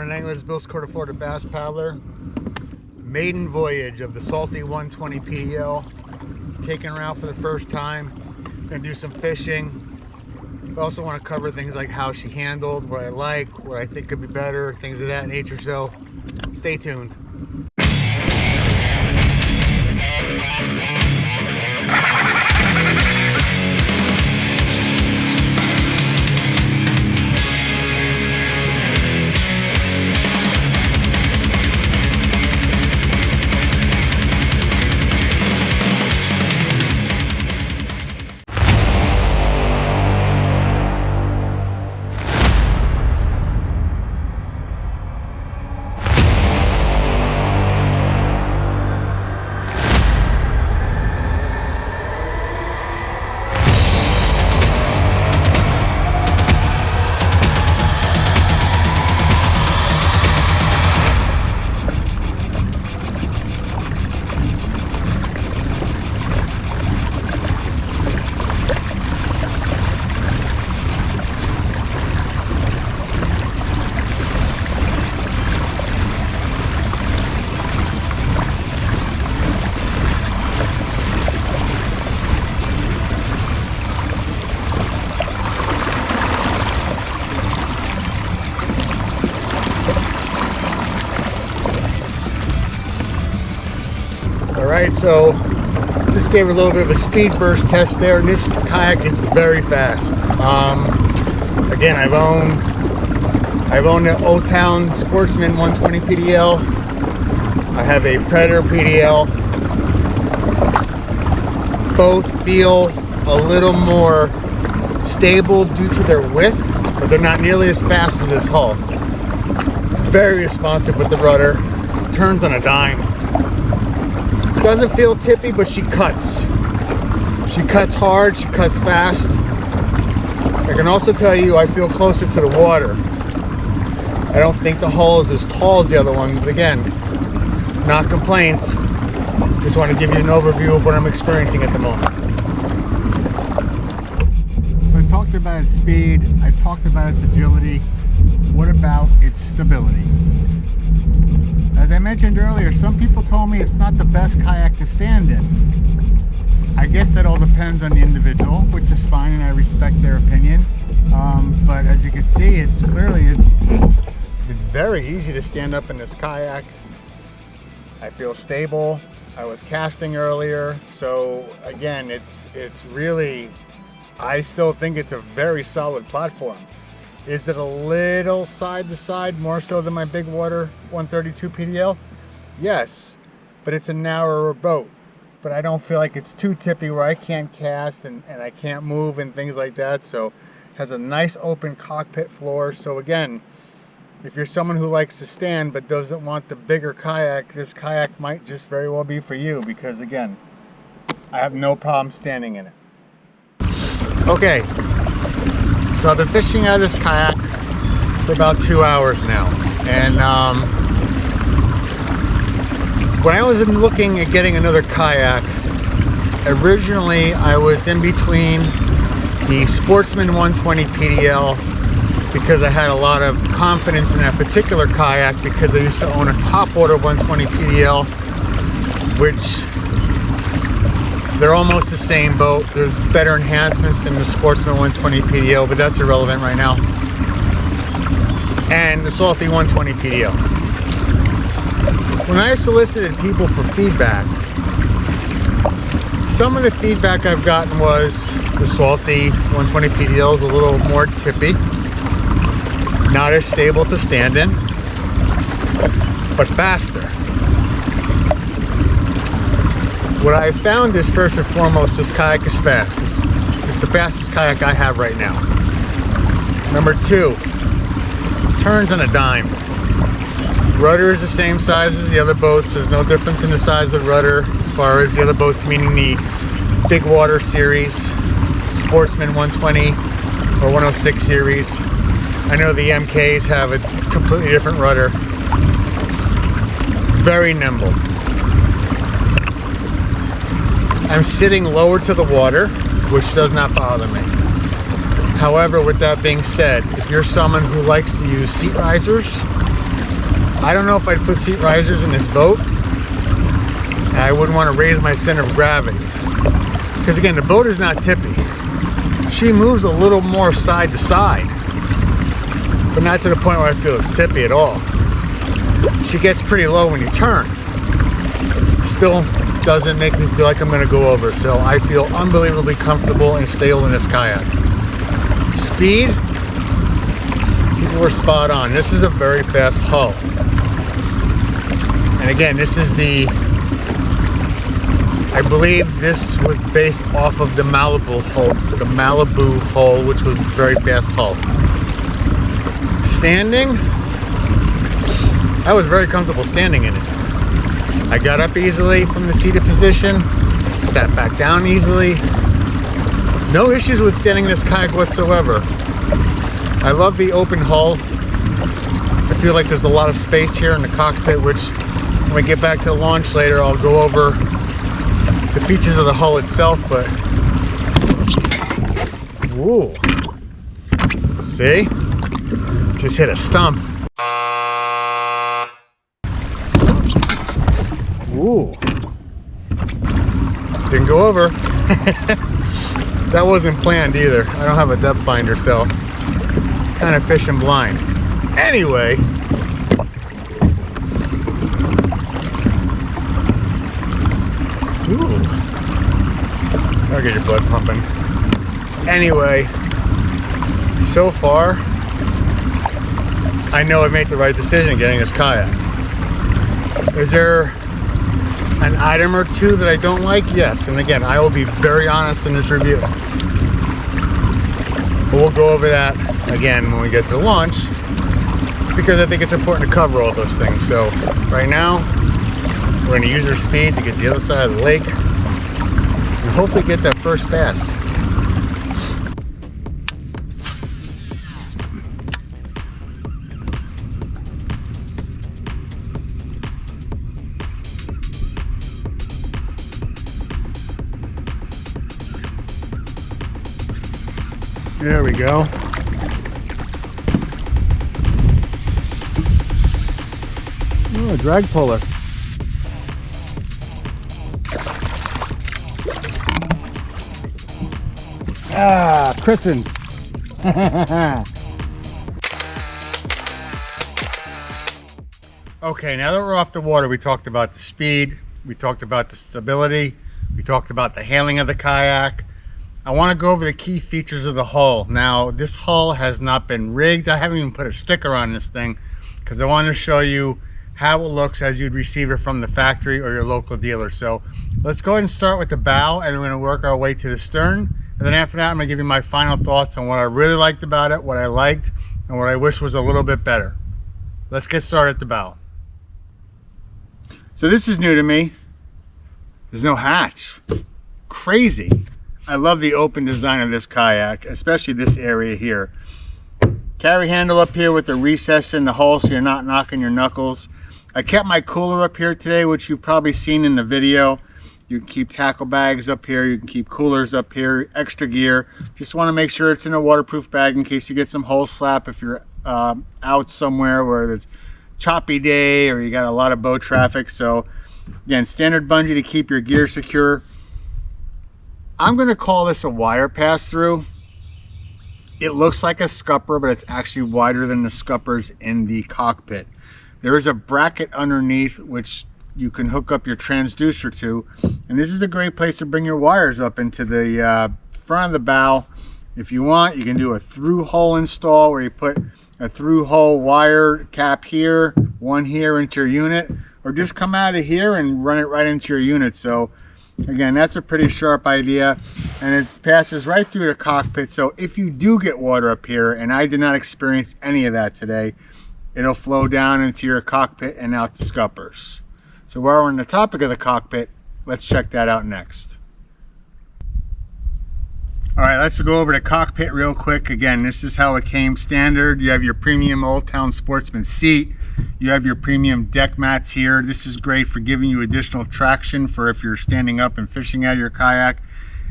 Morning Anglers, Bill Scorta, Florida Bass Paddler. Maiden voyage of the Salty 120 PDL. Taking her out for the first time. Gonna do some fishing. We also want to cover things like how she handled, what I like, what I think could be better, things of that nature. So stay tuned. Alright, so just gave her a little bit of a speed burst test there, and this kayak is very fast. Again, I've owned the Old Town Sportsman 120 PDL. I have a Predator PDL. Both feel a little more stable due to their width, but they're not nearly as fast as this hull. Very responsive with the rudder, turns on a dime. Doesn't feel tippy, but she cuts. She cuts hard, she cuts fast. I can also tell you I feel closer to the water. I don't think the hull is as tall as the other one, but again, not complaints. Just want to give you an overview of what I'm experiencing at the moment. So I talked about its speed, I talked about its agility. What about its stability? As I mentioned earlier, some people told me it's not the best kayak to stand in. I guess that all depends on the individual, which is fine, and I respect their opinion. But as you can see, it's very easy to stand up in this kayak. I feel stable. I was casting earlier, so again, it's really, I still think it's a very solid platform. Is it a little side to side, more so than my big water 132 PDL? Yes, but it's a narrower boat. But I don't feel like it's too tippy where I can't cast and I can't move and things like that. So has a nice open cockpit floor. So again, if you're someone who likes to stand but doesn't want the bigger kayak, this kayak might just very well be for you, because again, I have no problem standing in it. Okay. So I've been fishing out of this kayak for about 2 hours now, and when I was looking at getting another kayak, originally I was in between the Sportsman 120 PDL because I had a lot of confidence in that particular kayak because I used to own a topwater 120 PDL, which they're almost the same boat. There's better enhancements in the Sportsman 120 PDL, but that's irrelevant right now. And the Salty 120 PDL. When I solicited people for feedback, some of the feedback I've gotten was the Salty 120 PDL is a little more tippy, not as stable to stand in, but faster. What I found is, first and foremost, this kayak is fast. It's the fastest kayak I have right now. Number two, turns on a dime. Rudder is the same size as the other boats. There's no difference in the size of the rudder as far as the other boats, meaning the big water series, Sportsman 120 or 106 series. I know the MKs have a completely different rudder. Very nimble. I'm sitting lower to the water, which does not bother me. However, with that being said, if you're someone who likes to use seat risers, I don't know if I'd put seat risers in this boat. I wouldn't want to raise my center of gravity. Because again, the boat is not tippy. She moves a little more side to side, but not to the point where I feel it's tippy at all. She gets pretty low when you turn. Still doesn't make me feel like I'm going to go over, so I feel unbelievably comfortable and stable in this kayak. Speed, people were spot on. This is a very fast hull. And again, this is the, I believe this was based off of the Malibu hull, which was a very fast hull. Standing, I was very comfortable standing in it. I got up easily from the seated position, sat back down easily. No issues with standing in this kayak whatsoever. I love the open hull. I feel like there's a lot of space here in the cockpit, which when we get back to the launch later, I'll go over the features of the hull itself, but ooh, see? Just hit a stump. Ooh, didn't go over. That wasn't planned either. I don't have a depth finder, so kind of fishing blind. Anyway, ooh, that'll get your blood pumping. Anyway, so far, I know I made the right decision getting this kayak. Is there an item or two that I don't like? Yes, and again, I will be very honest in this review. But we'll go over that again when we get to the launch, because I think it's important to cover all those things. So right now, we're going to use our speed to get to the other side of the lake and hopefully get that first bass. There we go. Oh, a drag puller. Ah, christened. Okay, now that we're off the water, we talked about the speed, we talked about the stability, we talked about the handling of the kayak. I want to go over the key features of the hull. Now, this hull has not been rigged. I haven't even put a sticker on this thing because I want to show you how it looks as you'd receive it from the factory or your local dealer. So let's go ahead and start with the bow, and we're going to work our way to the stern. And then after that, I'm going to give you my final thoughts on what I really liked about it, what I liked, and what I wish was a little bit better. Let's get started at the bow. So this is new to me. There's no hatch. Crazy. I love the open design of this kayak, especially this area here. Carry handle up here with the recess in the hull so you're not knocking your knuckles. I kept my cooler up here today, which you've probably seen in the video. You can keep tackle bags up here, you can keep coolers up here, extra gear. Just want to make sure it's in a waterproof bag in case you get some hull slap if you're out somewhere where it's choppy day or you got a lot of boat traffic. So again, standard bungee to keep your gear secure. I'm going to call this a wire pass-through. It looks like a scupper, but it's actually wider than the scuppers in the cockpit. There is a bracket underneath which you can hook up your transducer to, and this is a great place to bring your wires up into the front of the bow. If you want, you can do a through hole install where you put a through hole wire cap here, one here into your unit, or just come out of here and run it right into your unit. So again, that's a pretty sharp idea, and it passes right through the cockpit. So if you do get water up here, and I did not experience any of that today, it'll flow down into your cockpit and out the scuppers. So while we're on the topic of the cockpit, let's check that out next. All right, let's go over the cockpit real quick. Again, this is how it came standard. You have your premium Old Town Sportsman seat. You have your premium deck mats here. This is great for giving you additional traction for if you're standing up and fishing out of your kayak,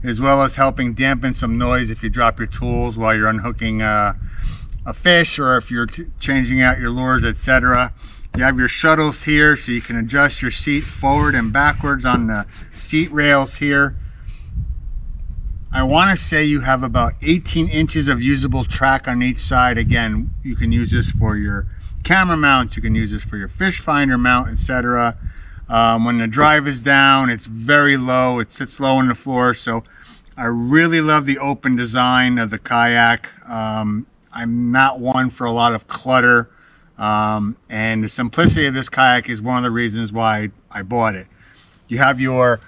as well as helping dampen some noise if you drop your tools while you're unhooking a fish, or if you're changing out your lures, etc. You have your shuttles here, so you can adjust your seat forward and backwards on the seat rails here. I want to say you have about 18 inches of usable track on each side. Again, you can use this for your camera mounts, you can use this for your fish finder mount, etc. When the drive is down, it's very low, it sits low on the floor. So I really love the open design of the kayak. I'm not one for a lot of clutter, and the simplicity of this kayak is one of the reasons why I bought it. You have your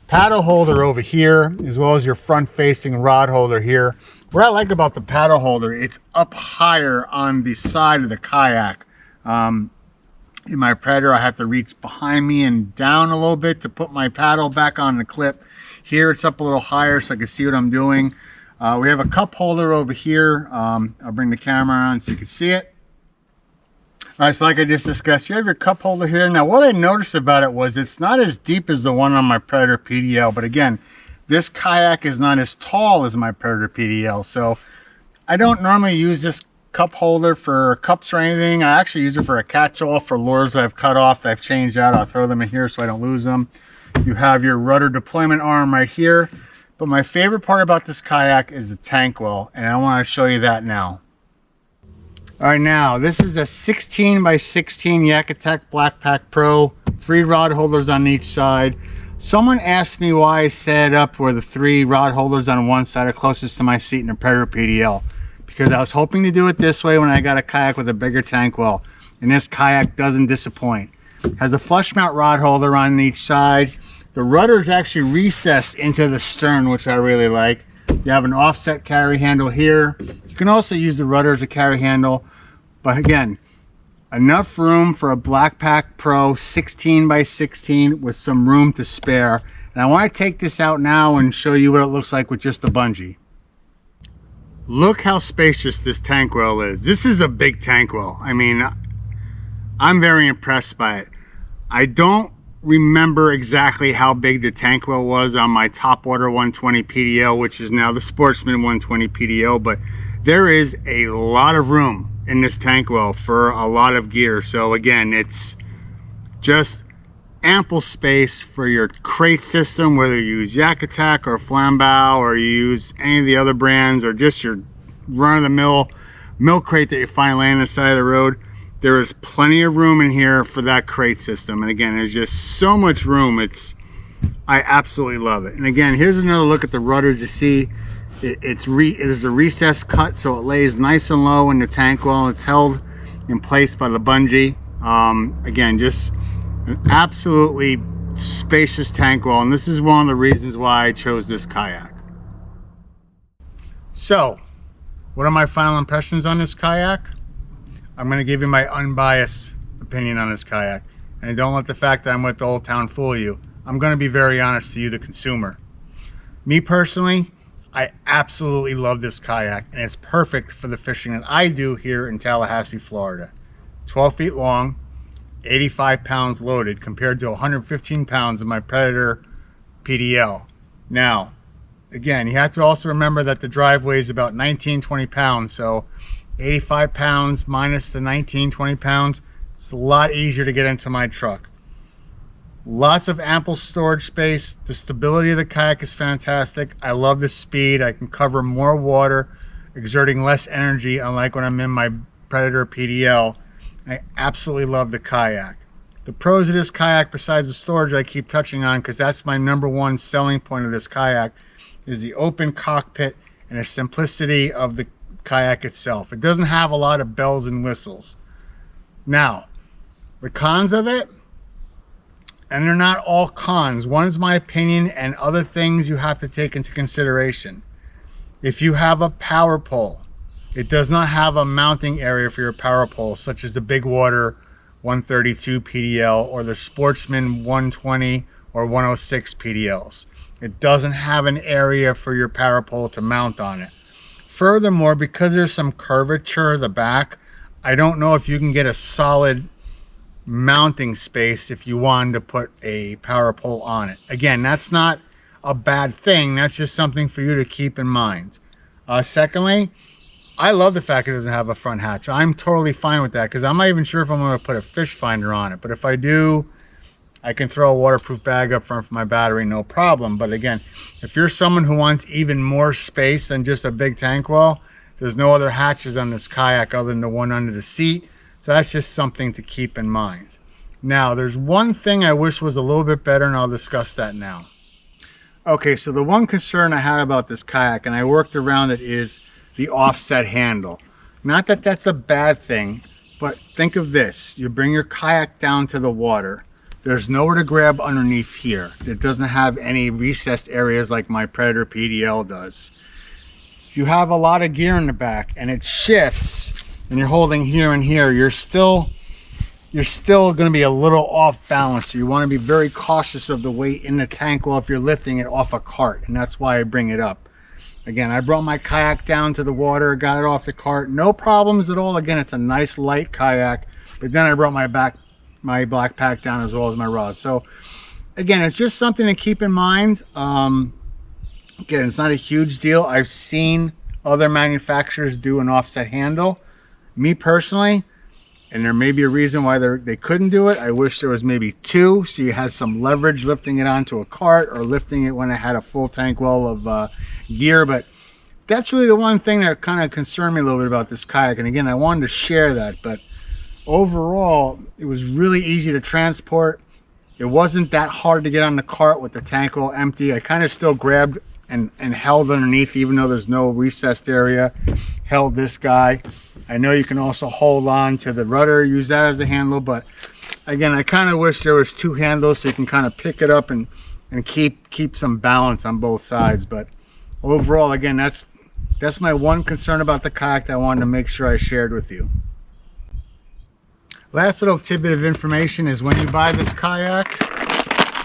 paddle holder over here, as well as your front facing rod holder here. What I like about the paddle holder, it's up higher on the side of the kayak. In my Predator, I have to reach behind me and down a little bit to put my paddle back on the clip. Here it's up a little higher so I can see what I'm doing. We have a cup holder over here. I'll bring the camera on so you can see it. All right, so like I just discussed, you have your cup holder here. Now, what I noticed about it was it's not as deep as the one on my Predator PDL, but again, this kayak is not as tall as my Predator PDL, so I don't normally use this cup holder for cups or anything. I actually use it for a catch-all for lures that I've cut off, that I've changed out. I'll throw them in here so I don't lose them. You have your rudder deployment arm right here, but my favorite part about this kayak is the tank well, and I want to show you that now. All right, now this is a 16 by 16 Yak Attack Black Pack Pro, 3 rod holders on each side. Someone asked me why I set it up where the 3 rod holders on one side are closest to my seat in the Predator PDL, because I was hoping to do it this way when I got a kayak with a bigger tank well, and this kayak doesn't disappoint. It has a flush mount rod holder on each side. The rudder is actually recessed into the stern, which I really like. You have an offset carry handle here. You can also use the rudder as a carry handle. But again, enough room for a Black Pack Pro 16 by 16 with some room to spare. And I want to take this out now and show you what it looks like with just the bungee. Look how spacious this tank well is. This is a big tank well. I mean, I'm very impressed by it. I don't remember exactly how big the tank well was on my Topwater 120 PDL, which is now the Sportsman 120 PDL, but there is a lot of room in this tank well for a lot of gear. So again, it's just ample space for your crate system, whether you use Yak Attack or Flambeau, or you use any of the other brands, or just your run-of-the-mill milk crate that you find laying on the side of the road. There is plenty of room in here for that crate system, and again, there's just so much room. I absolutely love it. And again, here's another look at the rudders. You see it is a recessed cut, so it lays nice and low in the tank well. It's held in place by the bungee. Again, just an absolutely spacious tank well, and this is one of the reasons why I chose this kayak. So, what are my final impressions on this kayak? I'm going to give you my unbiased opinion on this kayak, and don't let the fact that I'm with the Old Town fool you. I'm going to be very honest to you, the consumer. Me personally, I absolutely love this kayak, and it's perfect for the fishing that I do here in Tallahassee, Florida. 12 feet long, 85 pounds loaded, compared to 115 pounds of my Predator PDL. Now, again, you have to also remember that the drive weighs about 19-20 pounds, so 85 pounds minus the 19-20 pounds, it's a lot easier to get into my truck. Lots of ample storage space. The stability of the kayak is fantastic. I love the speed. I can cover more water, exerting less energy, unlike when I'm in my Predator PDL. I absolutely love the kayak. The pros of this kayak, besides the storage I keep touching on, because that's my #1 selling point of this kayak, is the open cockpit and the simplicity of the kayak itself. It doesn't have a lot of bells and whistles. Now, the cons of it, and they're not all cons. One is my opinion, and other things you have to take into consideration. If you have a power pole, it does not have a mounting area for your power pole, such as the Big Water 132 PDL or the Sportsman 120 or 106 PDLs. It doesn't have an area for your power pole to mount on it. Furthermore, because there's some curvature at the back, I don't know if you can get a solid mounting space if you wanted to put a power pole on it. Again, that's not a bad thing. That's just something for you to keep in mind. Secondly, I love the fact it doesn't have a front hatch. I'm totally fine with that because I'm not even sure if I'm going to put a fish finder on it. But if I do, I can throw a waterproof bag up front for my battery, no problem. But again, if you're someone who wants even more space than just a big tank well, there's no other hatches on this kayak other than the one under the seat. So that's just something to keep in mind. Now, there's one thing I wish was a little bit better, and I'll discuss that now. Okay, so the one concern I had about this kayak, and I worked around it, is the offset handle. Not that that's a bad thing, but think of this. You bring your kayak down to the water. There's nowhere to grab underneath here. It doesn't have any recessed areas like my Predator PDL does. If you have a lot of gear in the back and it shifts and you're holding here and here, you're still going to be a little off balance. So you want to be very cautious of the weight in the tank well if you're lifting it off a cart, and that's why I bring it up. Again, I brought my kayak down to the water, got it off the cart, no problems at all. Again, it's a nice light kayak, but then I brought my black pack down as well as my rod. So again, it's just something to keep in mind. Again, it's not a huge deal. I've seen other manufacturers do an offset handle. Me personally, and there may be a reason why they couldn't do it, I wish there was maybe two, so you had some leverage lifting it onto a cart or lifting it when it had a full tank well of gear. But that's really the one thing that kind of concerned me a little bit about this kayak. And again, I wanted to share that, but overall, it was really easy to transport. It wasn't that hard to get on the cart with the tank well empty. I kind of still grabbed and held underneath, even though there's no recessed area. Held this guy. I know you can also hold on to the rudder, use that as a handle, but again, I kind of wish there was two handles so you can kind of pick it up and keep some balance on both sides. But overall, again, that's my one concern about the kayak that I wanted to make sure I shared with you. Last little tidbit of information is when you buy this kayak,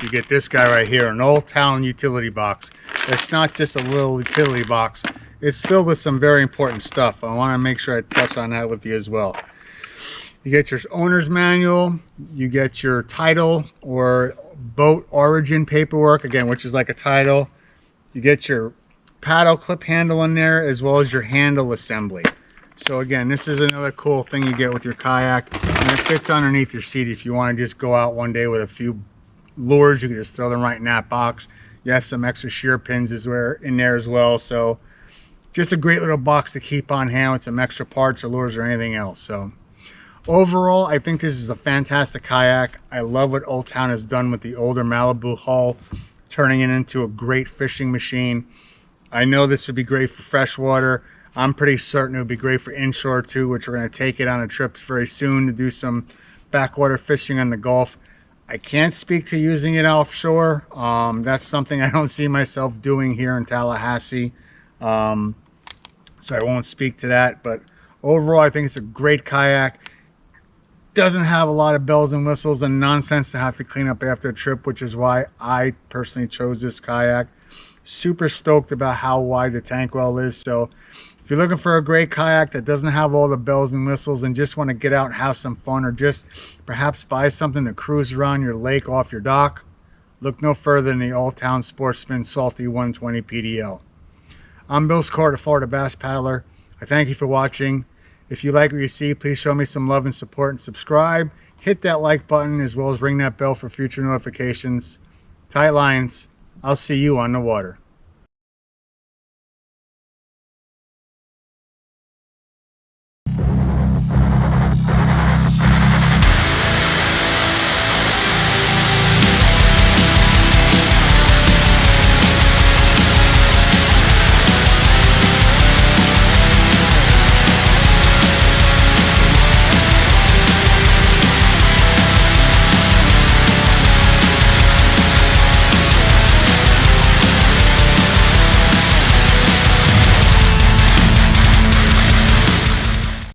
you get this guy right here, an Old Town utility box. It's not just a little utility box. It's filled with some very important stuff. I want to make sure I touch on that with you as well. You get your owner's manual, you get your title or boat origin paperwork, again, which is like a title. You get your paddle clip handle in there as well as your handle assembly. So again, this is another cool thing you get with your kayak, and it fits underneath your seat. If you want to just go out one day with a few lures, you can just throw them right in that box. You have some extra shear pins in there as well. So just a great little box to keep on hand with some extra parts or lures or anything else. So overall, I think this is a fantastic kayak. I love what Old Town has done with the older Malibu hull, turning it into a great fishing machine. I know this would be great for freshwater. I'm pretty certain it would be great for inshore too, which we're going to take it on a trip very soon to do some backwater fishing on the Gulf. I can't speak to using it offshore. That's something I don't see myself doing here in Tallahassee. So I won't speak to that. But overall, I think it's a great kayak. Doesn't have a lot of bells and whistles and nonsense to have to clean up after a trip, which is why I personally chose this kayak. Super stoked about how wide the tank well is. So if you're looking for a great kayak that doesn't have all the bells and whistles and just want to get out and have some fun, or just perhaps buy something to cruise around your lake off your dock, look no further than the Old Town Sportsman Salty 120 PDL. I'm Bill Score, the Florida Bass Paddler. I thank you for watching. If you like what you see, please show me some love and support and subscribe. Hit that like button as well as ring that bell for future notifications. Tight lines. I'll see you on the water.